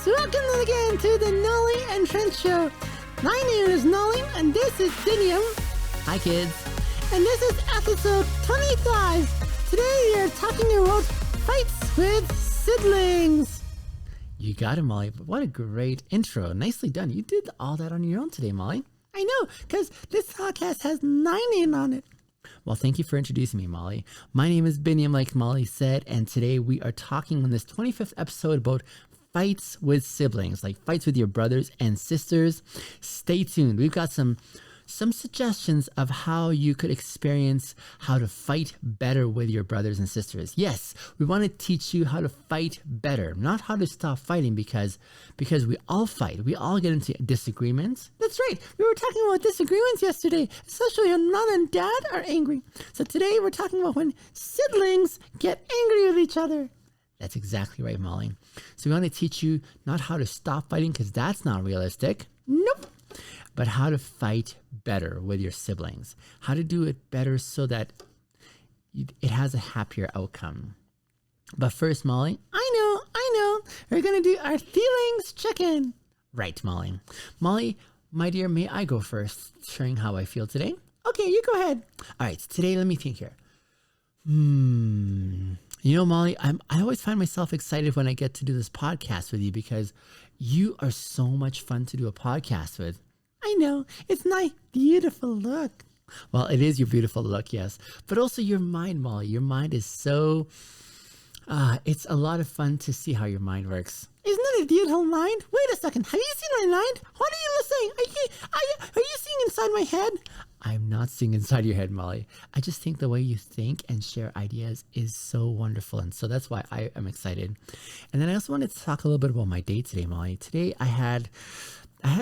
Welcome again to the Nolly and Trent Show. My name is Nolly, and this is Dinium. Hi, kids. And this is episode 25. Today we are talking about fights with siblings. You got it, Molly. But what a great intro. Nicely done. You did all that on your own today, Molly. I know, because this podcast has 9 in on it. Well, thank you for introducing me, Molly. My name is Biniam, like Molly said, and today we are talking on this 25th episode about fights with siblings, like fights with your brothers and sisters. Stay tuned. We've got some suggestions of how you could experience how to fight better with your brothers and sisters. Yes, we want to teach you how to fight better, not how to stop fighting, because we all fight. We all get into disagreements. That's right. We were talking about disagreements yesterday, especially when mom and dad are angry. So today we're talking about when siblings get angry with each other. That's exactly right, Molly. So we want to teach you not how to stop fighting, because that's not realistic. Nope. But how to fight better with your siblings. How to do it better so that it has a happier outcome. But first, Molly. I know. We're going to do our feelings check-in. Right, Molly. Molly, my dear, may I go first, sharing how I feel today? Okay, you go ahead. All right, today, let me think here. You know, Molly, I always find myself excited when I get to do this podcast with you, because you are so much fun to do a podcast with. I know. It's my beautiful look. Well, it is your beautiful look, yes. But also your mind, Molly. Your mind is so... it's a lot of fun to see how your mind works. Isn't it a beautiful mind? Wait a second. Have you seen my mind? What are you saying? Are you seeing inside my head? I'm not seeing inside your head, Molly. I just think the way you think and share ideas is so wonderful. And so that's why I am excited. And then I also wanted to talk a little bit about my day today, Molly. Today I had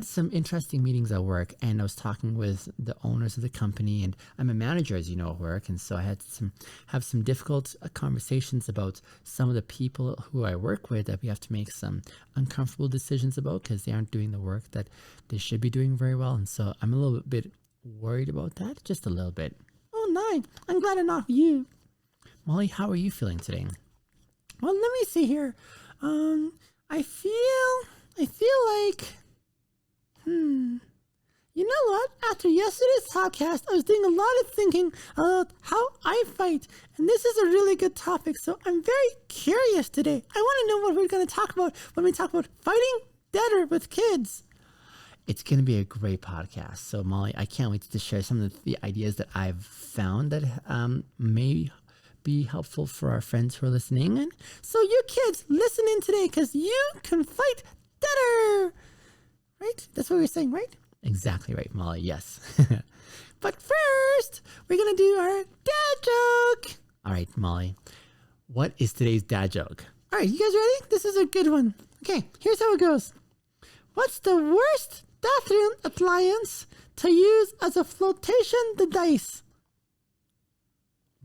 some interesting meetings at work, and I was talking with the owners of the company, and I'm a manager, as you know, at work. And so I had have some difficult conversations about some of the people who I work with that we have to make some uncomfortable decisions about, because they aren't doing the work that they should be doing very well. And so I'm a little bit worried about that, just a little bit. Oh, nice. I'm glad I'm not you. Molly, how are you feeling today? Well, let me see here. I feel like... You know what? After yesterday's podcast, I was doing a lot of thinking about how I fight. And this is a really good topic, so I'm very curious today. I want to know what we're going to talk about when we talk about fighting better with kids. It's going to be a great podcast. So, Molly, I can't wait to share some of the ideas that I've found that may be helpful for our friends who are listening. And so you kids, listen in today, because you can fight better. Right? That's what we're saying, right? Exactly right, Molly. Yes. But first, we're going to do our dad joke. All right, Molly. What is today's dad joke? All right, you guys ready? This is a good one. Okay, here's how it goes. What's the worst bathroom appliance to use as a flotation device?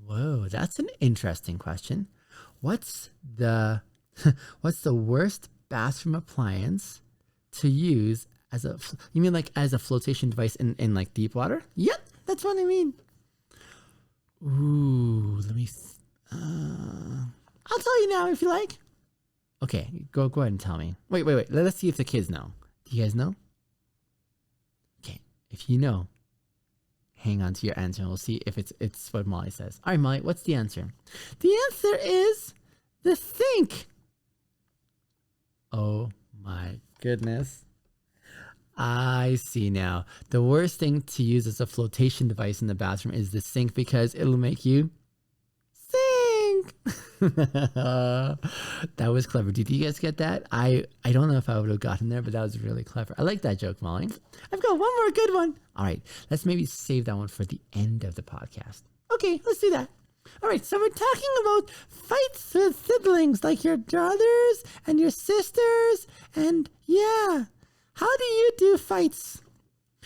Whoa, that's an interesting question. What's the worst bathroom appliance to use as a... You mean like as a flotation device in like deep water? Yep, that's what I mean. Ooh, let me... I'll tell you now if you like. Okay, go ahead and tell me. Wait. Let's see if the kids know. Do you guys know? Okay, if you know, hang on to your answer, and we'll see if it's what Molly says. All right, Molly, what's the answer? The answer is the sink. Oh my goodness. I see now. The worst thing to use as a flotation device in the bathroom is the sink, because it'll make you sink. That was clever. Did you guys get that? I don't know if I would have gotten there, but that was really clever. I like that joke, Molly. I've got one more good one. All right, let's maybe save that one for the end of the podcast. Okay, let's do that. All right, so we're talking about fights with siblings, like your brothers and your sisters, and yeah. How do you do fights?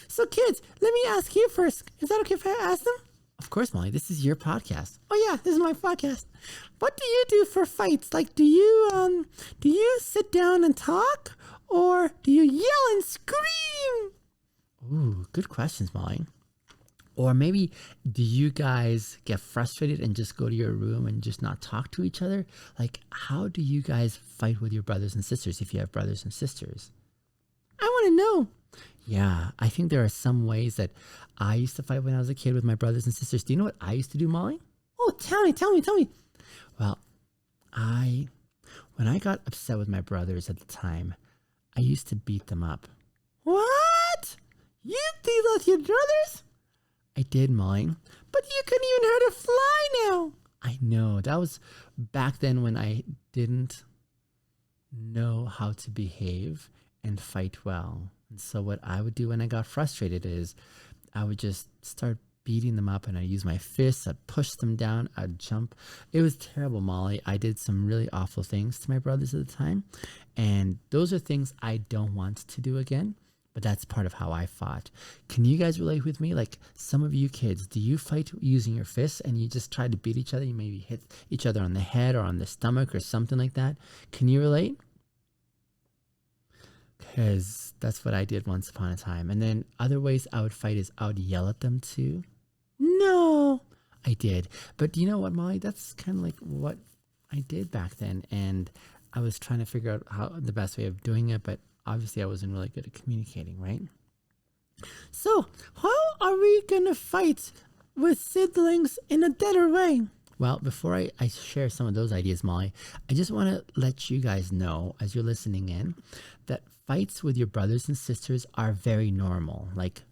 So kids, let me ask you first. Is that okay if I ask them? Of course, Molly. This is your podcast. Oh yeah, this is my podcast. What do you do for fights? Like, do you sit down and talk, or do you yell and scream? Ooh, good questions, Molly. Or maybe do you guys get frustrated and just go to your room and just not talk to each other? Like, how do you guys fight with your brothers and sisters if you have brothers and sisters? I want to know. Yeah, I think there are some ways that I used to fight when I was a kid with my brothers and sisters. Do you know what I used to do, Molly? Oh, tell me. Well, when I got upset with my brothers at the time, I used to beat them up. What? You beat up your brothers? I did, Molly. But you couldn't even hurt a fly now. I know. That was back then when I didn't know how to behave and fight well. And so what I would do when I got frustrated is I would just start beating them up, and I'd use my fists, I'd push them down, I'd jump. It was terrible, Molly. I did some really awful things to my brothers at the time. And those are things I don't want to do again. But that's part of how I fought. Can you guys relate with me? Like, some of you kids, do you fight using your fists and you just try to beat each other? You maybe hit each other on the head or on the stomach or something like that. Can you relate? Because that's what I did once upon a time. And then other ways I would fight is I would yell at them too. No. I did. But you know what, Molly? That's kind of like what I did back then. And I was trying to figure out how the best way of doing it, but obviously I wasn't really good at communicating, right? So, how are we going to fight with siblings in a better way? Well, before I share some of those ideas, Molly, I just want to let you guys know, as you're listening in, that fights with your brothers and sisters are very normal. Like,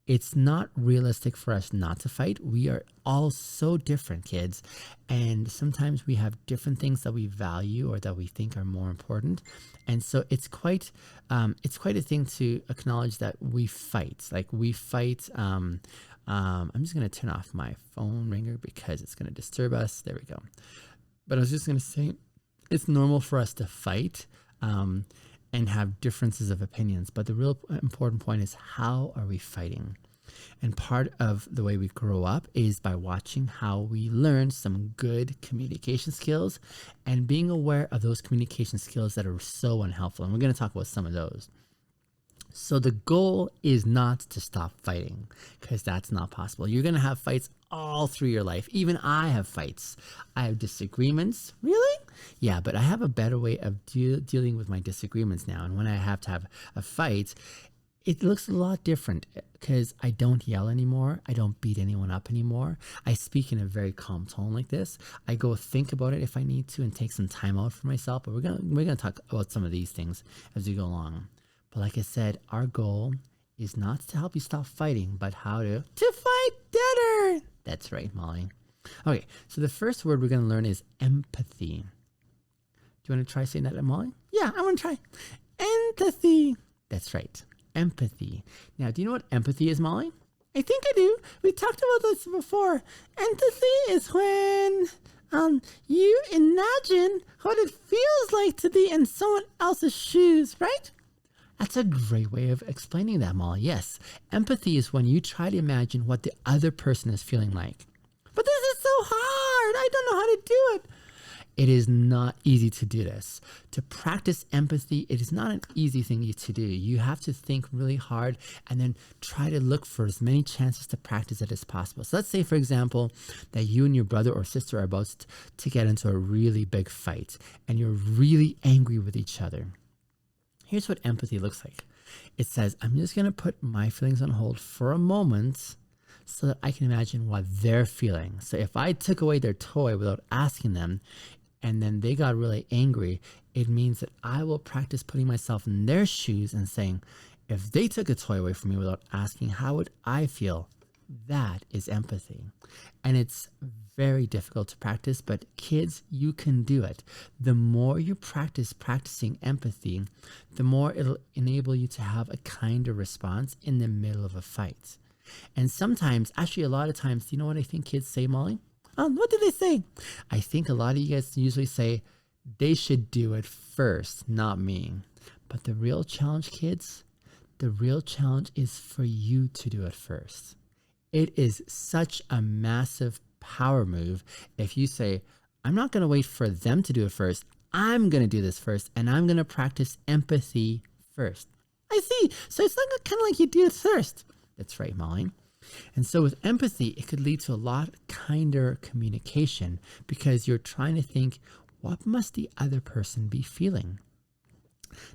it's not realistic for us not to fight. We are all so different, kids. And sometimes we have different things that we value or that we think are more important. And so it's quite a thing to acknowledge that we fight. Like, we fight. I'm just going to turn off my phone ringer because it's going to disturb us. There we go. But I was just going to say, it's normal for us to fight and have differences of opinions. But the real important point is, how are we fighting? And part of the way we grow up is by watching how we learn some good communication skills and being aware of those communication skills that are so unhelpful. And we're going to talk about some of those. So the goal is not to stop fighting, because that's not possible. You're going to have fights all through your life. Even I have fights. I have disagreements. Really? Yeah, but I have a better way of dealing with my disagreements now. And when I have to have a fight, it looks a lot different because I don't yell anymore. I don't beat anyone up anymore. I speak in a very calm tone like this. I go think about it if I need to and take some time out for myself. But we're gonna talk about some of these things as we go along. But like I said, our goal is not to help you stop fighting, but how to fight better. That's right, Molly. Okay, so the first word we're going to learn is empathy. Do you want to try saying that, Molly? Yeah, I want to try. Empathy. That's right, empathy. Now, do you know what empathy is, Molly? I think I do. We talked about this before. Empathy is when you imagine what it feels like to be in someone else's shoes, right? That's a great way of explaining that, Molly. Yes, empathy is when you try to imagine what the other person is feeling like. But this is so hard. I don't know how to do it. It is not easy to do this. To practice empathy, it is not an easy thing to do. You have to think really hard and then try to look for as many chances to practice it as possible. So let's say, for example, that you and your brother or sister are about to get into a really big fight and you're really angry with each other. Here's what empathy looks like. It says, I'm just going to put my feelings on hold for a moment so that I can imagine what they're feeling. So if I took away their toy without asking them, and then they got really angry, it means that I will practice putting myself in their shoes and saying, if they took a toy away from me without asking, how would I feel? That is empathy. And it's very difficult to practice, but kids, you can do it. The more you practice practicing empathy, the more it'll enable you to have a kinder response in the middle of a fight. And sometimes, actually a lot of times, do you know what I think kids say, Molly? What do they say? I think a lot of you guys usually say, they should do it first, not me. But the real challenge, kids, the real challenge is for you to do it first. It is such a massive power move if you say, I'm not going to wait for them to do it first. I'm going to do this first, and I'm going to practice empathy first. I see. So it's like kind of like you do it first. That's right, Molly. And so with empathy, it could lead to a lot kinder communication because you're trying to think, what must the other person be feeling?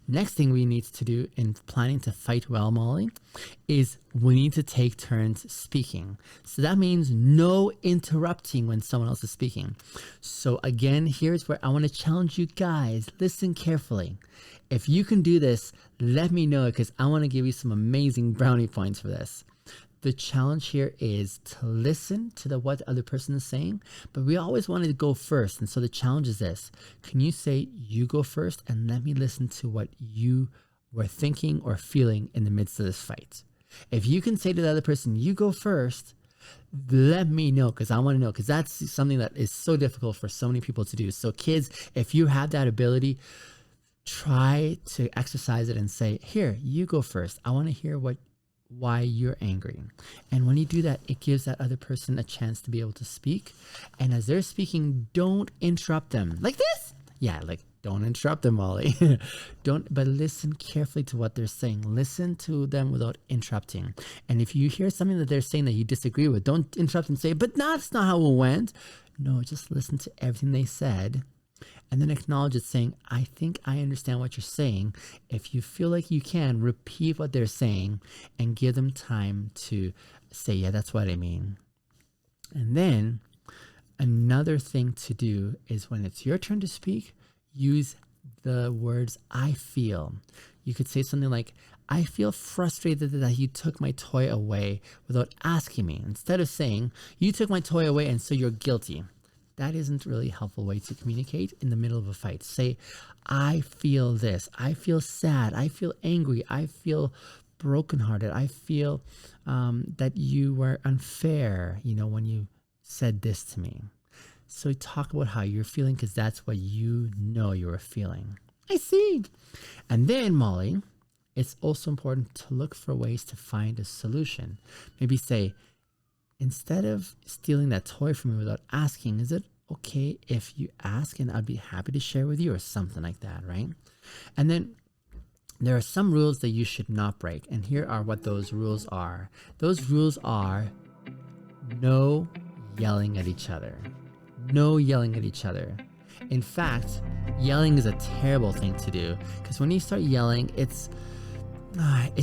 Next thing we need to do in planning to fight well, Molly, is we need to take turns speaking. So that means no interrupting when someone else is speaking. So again, here's where I want to challenge you guys. Listen carefully. If you can do this, let me know because I want to give you some amazing brownie points for this. The challenge here is to listen to what the other person is saying, but we always wanted to go first. And so the challenge is this. Can you say you go first and let me listen to what you were thinking or feeling in the midst of this fight? If you can say to the other person, you go first, let me know because I want to know because that's something that is so difficult for so many people to do. So kids, if you have that ability, try to exercise it and say, here, you go first. I want to hear why you're angry. And when you do that, it gives that other person a chance to be able to speak. And as they're speaking, don't interrupt them. Like this? Yeah, like don't interrupt them, Molly. But listen carefully to what they're saying. Listen to them without interrupting. And if you hear something that they're saying that you disagree with, don't interrupt and say, but that's not how it went. No, just listen to everything they said. And then acknowledge it saying, I think I understand what you're saying. If you feel like you can, repeat what they're saying and give them time to say, yeah, that's what I mean. And then another thing to do is when it's your turn to speak, use the words I feel. You could say something like, I feel frustrated that you took my toy away without asking me. Instead of saying, you took my toy away and so you're guilty. That isn't really a helpful way to communicate in the middle of a fight. Say, I feel this. I feel sad. I feel angry. I feel brokenhearted. I feel that you were unfair, when you said this to me. So talk about how you're feeling because that's what you know you were feeling. I see. And then, Molly, it's also important to look for ways to find a solution. Maybe say, instead of stealing that toy from me without asking, is it okay if you ask and I'd be happy to share with you or something like that, right? And then there are some rules that you should not break. And here are what those rules are. Those rules are no yelling at each other. No yelling at each other. In fact, yelling is a terrible thing to do because when you start yelling, it's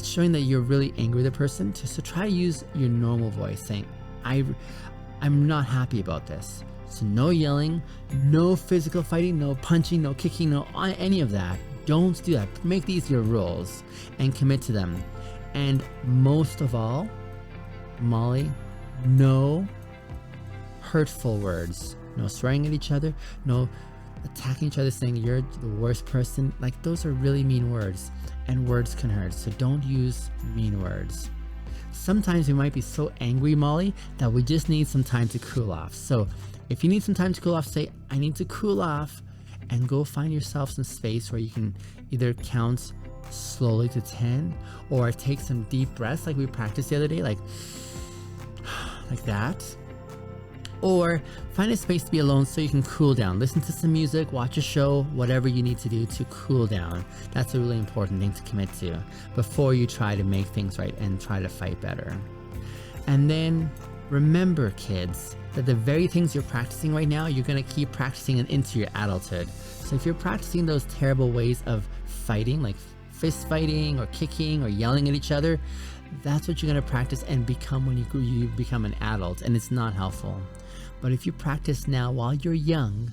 showing that you're really angry with the person. So try to use your normal voice saying, I'm not happy about this. So no yelling, no physical fighting, no punching, no kicking, no any of that. Don't do that. Make these your rules and commit to them. And most of all, Molly, no hurtful words. No swearing at each other. No attacking each other saying you're the worst person. Like those are really mean words and words can hurt. So don't use mean words. Sometimes we might be so angry, Molly, that we just need some time to cool off. So if you need some time to cool off, say, I need to cool off, and go find yourself some space where you can either count slowly to 10 or take some deep breaths like we practiced the other day, like that. Or find a space to be alone so you can cool down. Listen to some music, watch a show, whatever you need to do to cool down. That's a really important thing to commit to before you try to make things right and try to fight better. And then remember, kids, that the very things you're practicing right now, you're going to keep practicing into your adulthood. So if you're practicing those terrible ways of fighting, like fist fighting or kicking or yelling at each other, that's what you're going to practice and become when you become an adult, and it's not helpful. But if you practice now while you're young,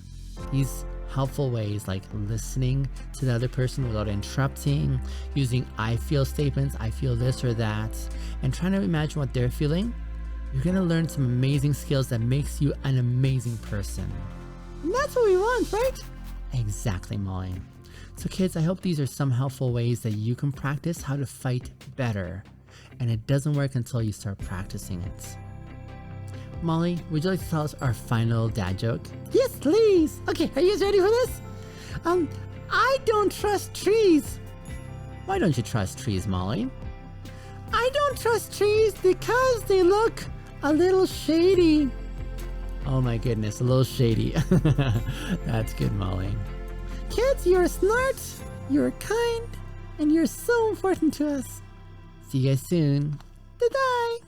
these helpful ways like listening to the other person without interrupting, using I feel statements, I feel this or that, and trying to imagine what they're feeling, you're going to learn some amazing skills that makes you an amazing person. And that's what we want, right? Exactly, Molly. So kids, I hope these are some helpful ways that you can practice how to fight better. And it doesn't work until you start practicing it. Molly, would you like to tell us our final dad joke? Yes, please. Okay, are you guys ready for this? I don't trust trees. Why don't you trust trees, Molly? I don't trust trees because they look a little shady. Oh my goodness, a little shady. That's good, Molly. Kids, you're smart, you're kind, and you're so important to us. See you guys soon. Bye-bye.